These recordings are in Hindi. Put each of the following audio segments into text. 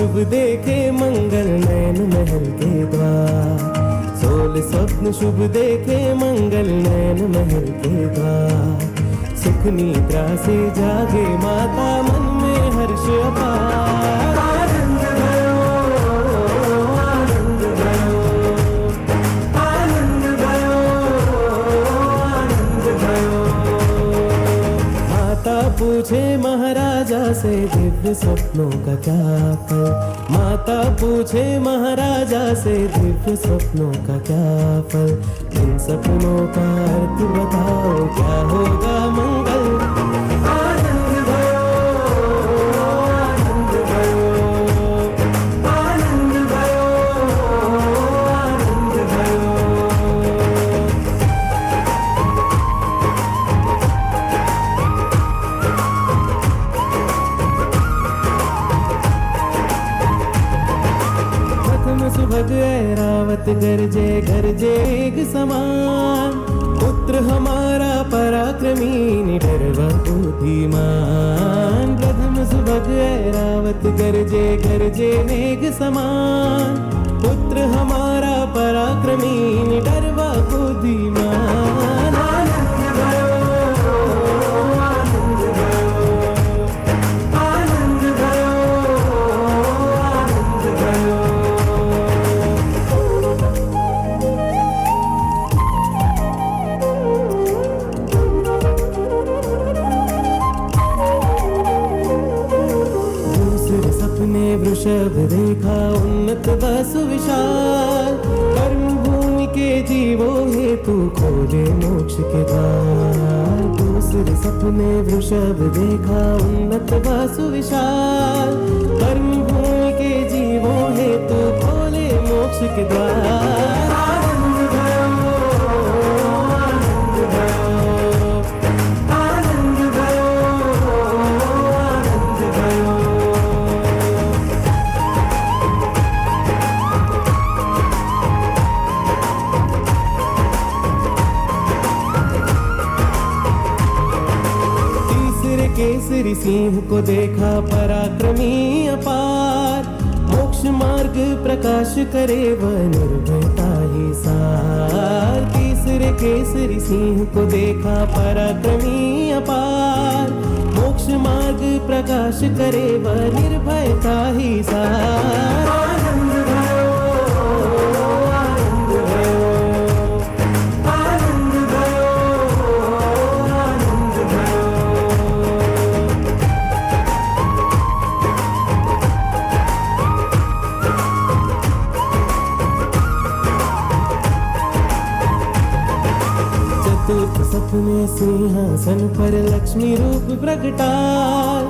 शुभ देखे मंगल नयन महल के द्वार, सोल स्वप्न शुभ देखे मंगल नयन महल के द्वार। सुख निद्रा से जागे माता मन में हर्ष अपार। आनंद भयो, आनंद भयो, आनंद भयो, आनंद भयो। माता पूछे महाराजा से दिव्य सपनों का क्या फल, माता पूछे महाराजा से दिव्य सपनों का क्या फल। इन सपनों का अर्थ बताओ क्या होगा मंगल। आनंद भयो, आनंद भयो, आनंद भयो, आनंद भयो। प्रथम सुभग ऐरावत गरजे गरजे एक समान, पुत्र हमारा पराक्रमी निडर व बुद्धिमान। प्रथम सुभग ऐरावत गरजे गरजे मेघ समान, पुत्र हमारा पराक्रमी निडर व बुद्धिमान। आनंद भयो, आनंद भयो, आनंद भयो, आनंद भयो। सपने वृषभ देखा उन्नत वसु विशाल, कर्म भूमि के जीवों हेतु खोले मोक्ष के द्वार। दूसरे सपने वृषभ देखा उन्नत वसु विशाल, कर्म भूमि के जीवों हेतु खोले मोक्ष के द्वार। आनंद भयो, आनंद भयो, आनंद भयो, आनंद भयो। केसरी सिंह को देखा पराक्रमी अपार, मोक्ष मार्ग प्रकाश करे वह निर्भयता ही सार। तीसरे केसरी सिंह को देखा पराक्रमी अपार, मोक्ष मार्ग प्रकाश करे वह निर्भयता ही सार। आनंद भयो, आनंद भयो, आनंद भयो, आनंद भयो। चतुर्थ सपने सिंहासन पर लक्ष्मी रूप प्रगटाए,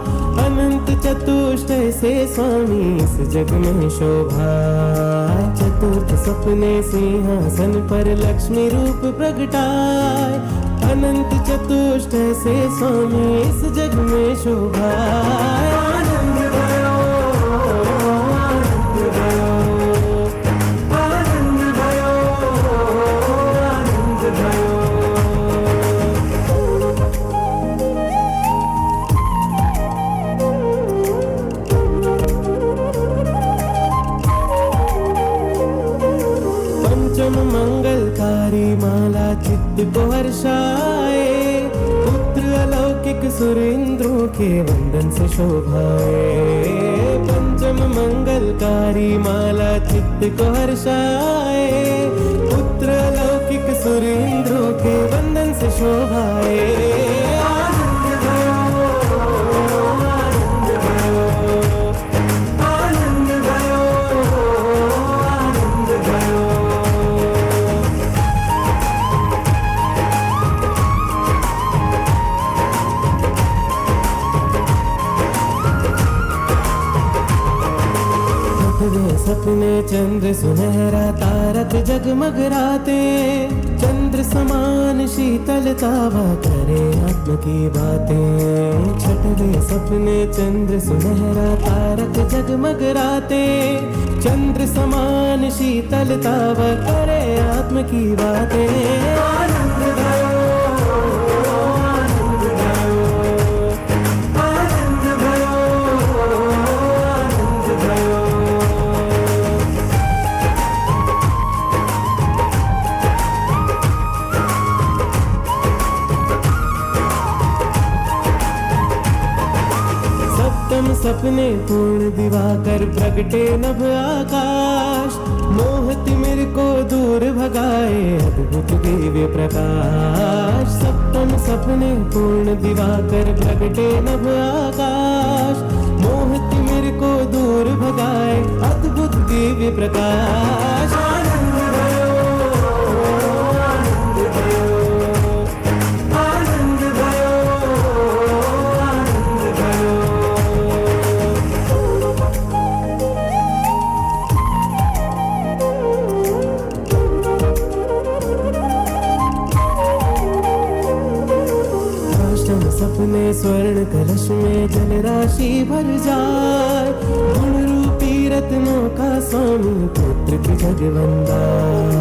अनंत चतुष्टय से स्वामी इस जग में शोभाए। चतुर्थ सपने सिंहासन पर लक्ष्मी रूप प्रगटाए, अनंत चतुष्टय से स्वामी इस जग में शोभाए। आनंद भयो, आनंद भयो, आनंद भयो, आनंद भयो। पंचम मंगलकारी माला चित्त को हर्षाए, पुत्र अलौकिक सुर इंद्रों के वंदन से शोभाए। पंचम मंगलकारी माला चित्त को हर्षाए, पुत्र अलौकिक सुर इंद्रों के वंदन से शोभाए। आनंद भयो, आनंद भयो, आनंद भयो, आनंद भयो। सपने चंद्र सुनहरा तारक जगमगराते, चंद्र समान शीतलता वा करे आत्म की बातें। छठवें सपने चंद्र सुनहरा तारक जगमगराते, चंद्र समान शीतलता वा करे आत्म की बातें। आनंद भयो, आनंद भयो, आनंद भयो, आनंद भयो। सपने पूर्ण दिवाकर प्रगटे नभ आकाश, मोह तिमिर को दूर भगाए अद्भुत दिव्य प्रकाश। सप्तम सपने पूर्ण दिवाकर प्रगटे नभ आकाश, मोह तिमिर को दूर भगाए अद्भुत दिव्य प्रकाश। आनंद भयो, आनंद भयो, आनंद भयो, आनंद भयो। अष्टम सपने स्वर्ण कलश में जल राशि भर जाए, गुण रूपी रत्नों का स्वामी पुत्र की जगवंदाय।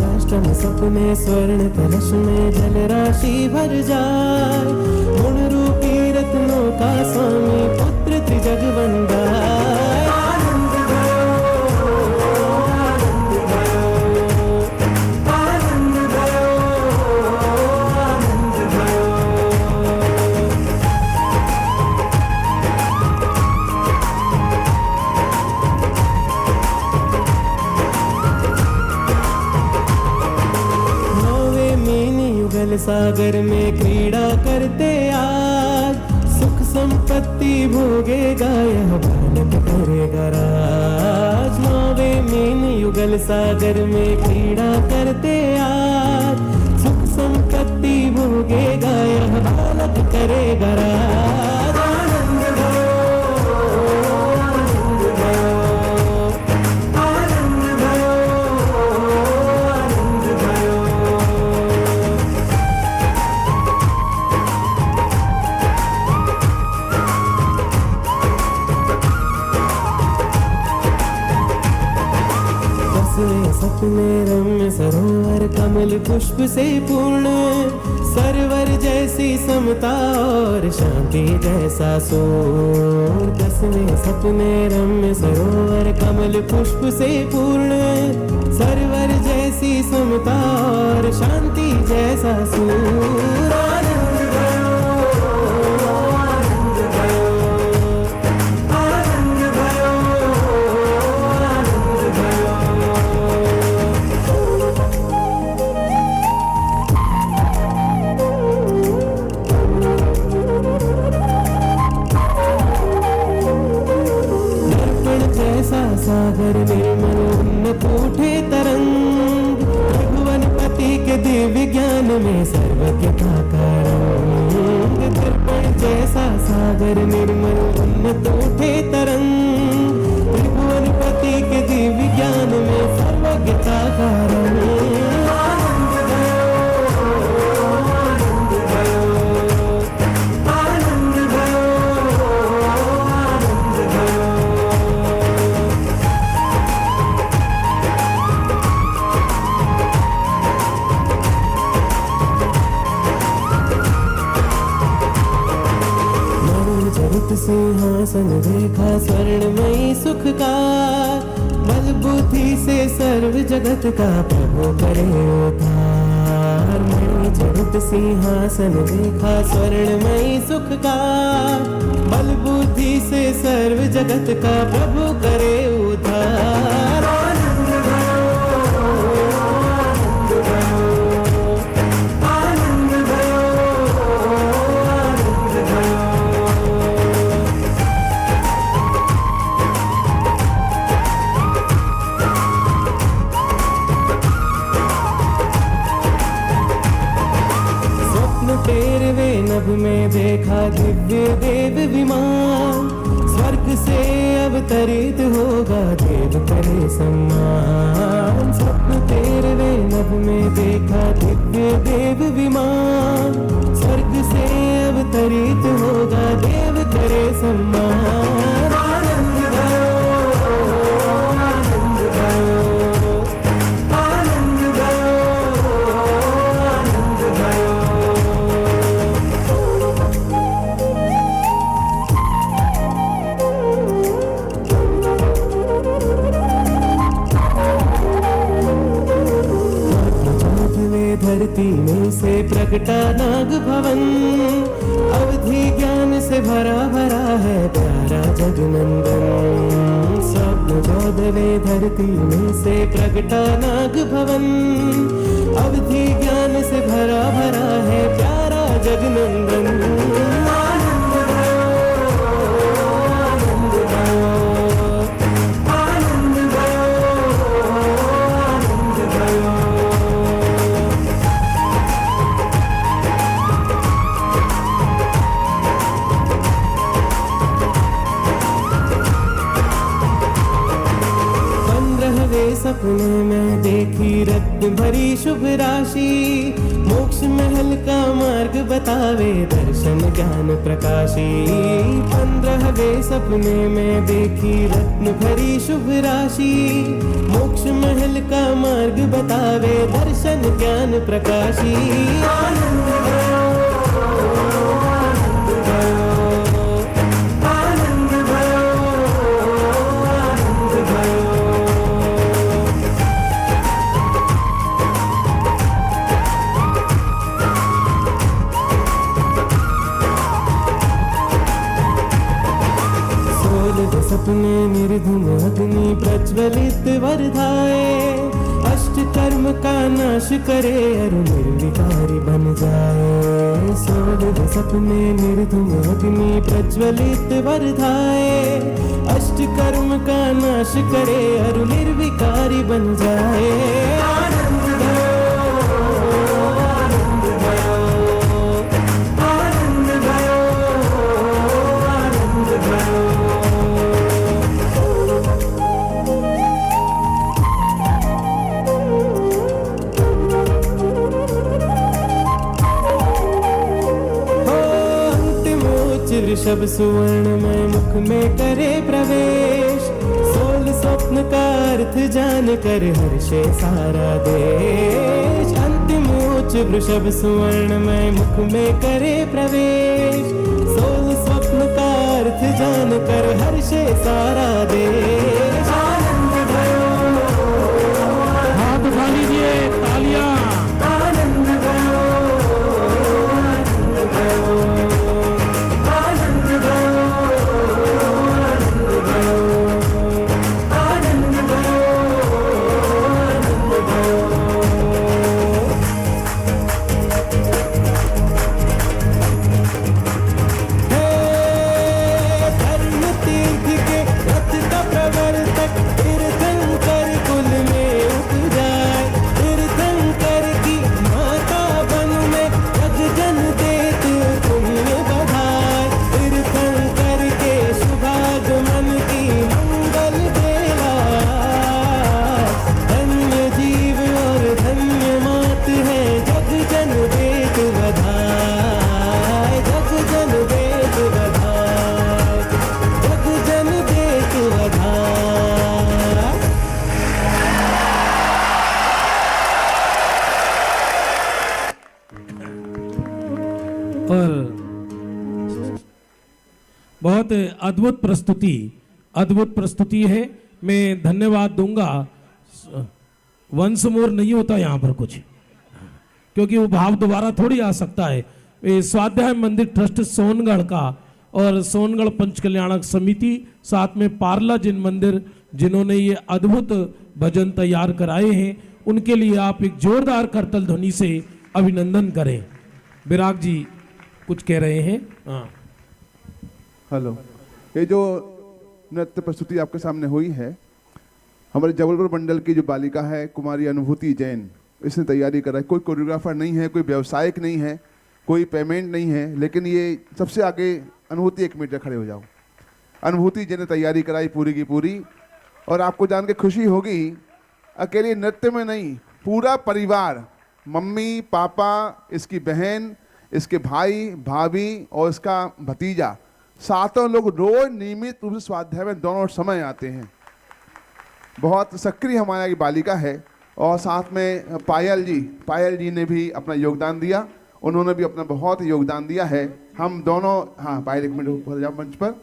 अष्टम सपने स्वर्ण कलश में जल राशि भर जाए, गुण रूपी रत्नों का स्वामी पुत्र त्रिजगवंदाय। आनंद भयो, आनंद भयो, आनंद भयो, आनंद भयो। नौवे मीन युगल सागर में क्रीड़ा करते आज, सुख संपत्ति भोगेगा यह बालक करेगा राज। नौवे मीन युगल सागर में क्रीड़ा करते आज, सुख संपत्ति भोगेगा यह बालक करेगा राज। आनंद भयो, आनंद भयो, आनंद भयो, आनंद भयो। दसवें सपने रम्य सरोवर कमल पुष्प से पूर्ण, सरवर जैसी समता और शांति जैसा सूर। दसवें सपने रम्य सरोवर कमल पुष्प से पूर्ण, सरवर जैसी समता और शांति जैसा सूर। आनंद भयो, आनंद भयो, आनंद भयो, आनंद भयो। दर्पण जैसा सागर निर्मल उन्नत उठे तरंग, भगवान पति के दिव्य ज्ञान में सर्वज्ञता का रंग। दर्पण जैसा सागर निर्मल उन्नत उठे तरंग, भगवान पति के दिव्य ज्ञान में सर्वज्ञता का रंग। आनंद भयो, आनंद भयो, आनंद भयो, आनंद भयो। मणि जनित सिंहासन देखा स्वर्णमयी सुख का, बल बुद्धि से सर्व जगत का प्रभु करे उद्धार। मणि जनित सिंहासन देखा स्वर्णमयी सुख का, बल बुद्धि से सर्व जगत का प्रभु करे उद्धार। आनंद भयो, आनंद भयो, आनंद भयो, आनंद भयो। स्वप्न तेरवे नभ में देखा दिव्य देव विमान, स्वर्ग से अवतरित होगा देव करे सम्मान। स्वप्न तेरवे नभ में देखा दिव्य देव विमान, स्वर्ग से अवतरित होगा देव करे सम्मान। आनंद भयो, आनंद भयो, आनंद भयो, आनंद भयो। धरती में से प्रकटा नाग भवन, अवधि ज्ञान से भरा भरा है प्यारा जगनंदन। स्वप्न चौदवे धरती में से प्रकटा नाग भवन, अवधि ज्ञान से भरा भरा है प्यारा जगनंदन। सपने में देखी रत्न भरी शुभ राशि, मोक्ष महल का मार्ग बतावे दर्शन ज्ञान प्रकाशी। 15वें सपने में देखी रत्न भरी शुभ राशि, मोक्ष महल का मार्ग बतावे दर्शन ज्ञान प्रकाशी। आनंद भयो, आनंद भयो, आनंद भयो, आनंद भयो। सपने निर्धुम अग्नि प्रज्वलित वरधाए, अष्ट कर्म का नाश करे अरु निर्विकारी बन जाए। 16 सपने निर्धुम अग्नि प्रज्वलित वरधाए, अष्ट कर्म का नाश करे अरु निर्विकारी बन जाए। आनंद भयो, आनंद भयो, आनंद भयो, आनंद भयो। ऋषभ सुवर्ण में मुख में करे प्रवेश, 16 स्वप्न का अर्थ जान कर हर्षे सारा देश। अंतिम उच्च वृषभ सुवर्ण में मुख में करे प्रवेश, 16 स्वप्न का अर्थ जान कर हर्षे सारा देश। आनंद भयो, हाथ उठा लीजिए, तालियां। आनंद भयो, आनंद भयो, बहुत अद्भुत प्रस्तुति है। मैं धन्यवाद दूंगा। वंस मोर नहीं होता यहाँ पर कुछ, क्योंकि वो भाव दोबारा थोड़ी आ सकता है। ये स्वाध्याय मंदिर ट्रस्ट सोनगढ़ का और सोनगढ़ पंच कल्याणक समिति, साथ में पारला जिन मंदिर, जिन्होंने ये अद्भुत भजन तैयार कराए हैं, उनके लिए आप एक जोरदार करतल ध्वनि से अभिनंदन करें। विराग जी कुछ कह रहे हैं। हाँ, हेलो। ये जो नृत्य प्रस्तुति आपके सामने हुई है, हमारे जबलपुर मंडल की जो बालिका है कुमारी अनुभूति जैन, इसने तैयारी करा है। कोई कोरियोग्राफर नहीं है, कोई व्यावसायिक नहीं है, कोई पेमेंट नहीं है, लेकिन ये सबसे आगे अनुभूति, 1 मिनट खड़े हो जाओ। अनुभूति जी ने तैयारी कराई पूरी की पूरी, और आपको जान के खुशी होगी, अकेले नृत्य में नहीं, पूरा परिवार, मम्मी पापा, इसकी बहन, इसके भाई भाभी और इसका भतीजा, 7 लोग रोज नियमित रूप से स्वाध्याय में दोनों समय आते हैं। बहुत सक्रिय हमारी बालिका है। और साथ में पायल जी ने भी अपना योगदान दिया, उन्होंने भी अपना बहुत योगदान दिया है। हम दोनों, हाँ पायल 1 मिनट ऊपर जाओ मंच पर।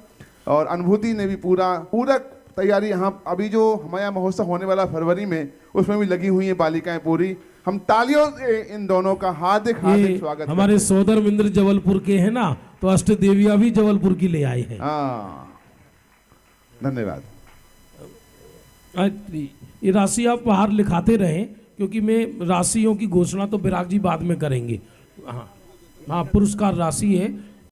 और अनुभूति ने भी पूरा तैयारी, यहाँ अभी जो हमारे यहाँ महोत्सव होने वाला फरवरी में, उसमें भी लगी हुई हैं बालिकाएं पूरी। हम तालियों से इन दोनों का हार्दिक हार्दिक स्वागत हमारे सोदर मिंद्र जबलपुर के हैं ना, तो अष्ट देवियां भी जबलपुर की ले आए हैं। हाँ, धन्यवाद। ये राशि आप बाहर लिखाते रहें, क्योंकि मैं राशियों की घोषणा तो विराग जी बाद में करेंगे। हाँ हाँ, पुरस्कार राशि है।